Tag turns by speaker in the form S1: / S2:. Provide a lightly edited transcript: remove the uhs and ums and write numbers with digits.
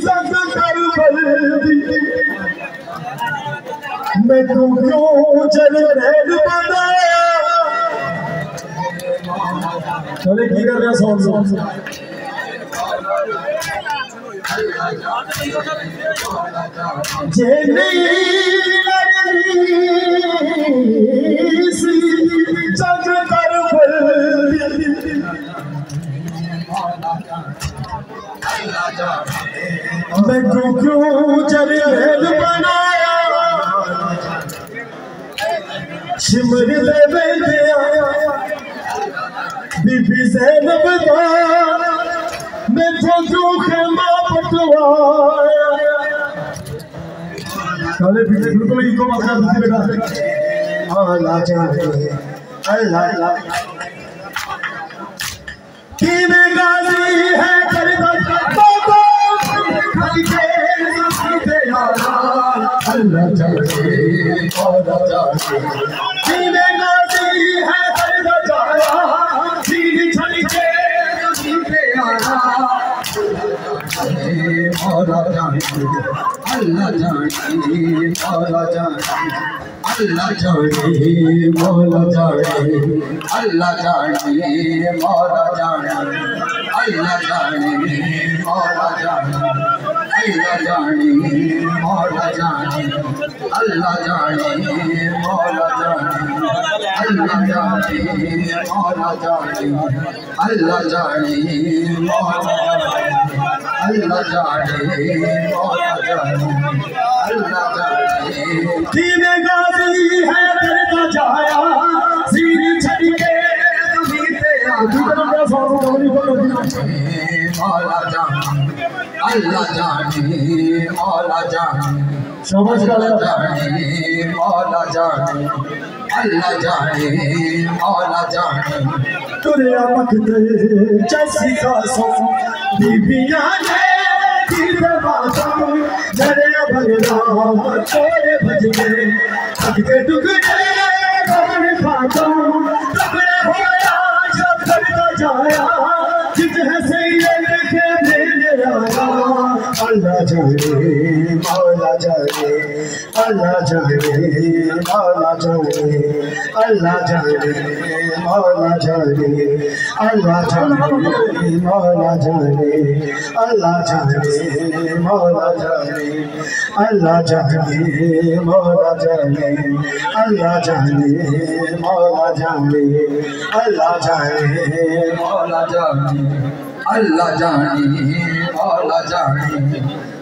S1: संग कर बल्दी मैं तू क्यों जल रहल बनाया। चले की कर रहा सॉन्ग जे संग कर बल्दी मैं तू क्यों जल रहल बनाया। सिमर दे बेटे बीबी ज़ैनब दा मैं तो क्यों खेमा पटवाया। काले बीबी बिल्कुल इको मत कर बेटा। अल्लाह जाने अल्लाह की में गाजी है करदा बाबा खाली के साथे यारा। अल्लाह जाने अल्लाह जाने की में गाजी है करदा जाया। सीधी छड़ी के साथे यारा। मौला जाने अल्लाह जाने मौला जाने अल्लाह जाने मौला जाने अल्लाह जाने मौला जाने अल्लाह जाने मौला जाने अल्लाह जाने मौला जाने अल्लाह जाने मौला जाने अल्लाह जाने मौला जाने अल्लाह जाने मौला अल्लाह जाने मौला जाने अल्लाह जाने की में गाजी है करदा जाया। सीधी छड़ी के बीते मौला जाने अल्लाह जाने मौला जाने समझ जाने मौला जाने अल्लाह जाने मौला जाने। तुरिया मकते जैसी खासों बीबियां ने जरे भगना छोड़े भज गए के टुकड़े खाता टुकड़े होया जब करता जाया। जित है सही देखे मेरे आया। अल्लाह जाने मौला जाने अल्लाह जाने मौला जाने अल्लाह जाने मौला जाने अल्लाह जाने मौला जाने अल्लाह जाने मौला जाने अल्लाह जाने मौला जाने अल्लाह जाने मौला जाने अल्लाह जाने मौला जाने अल्लाह जाने मौला जाने।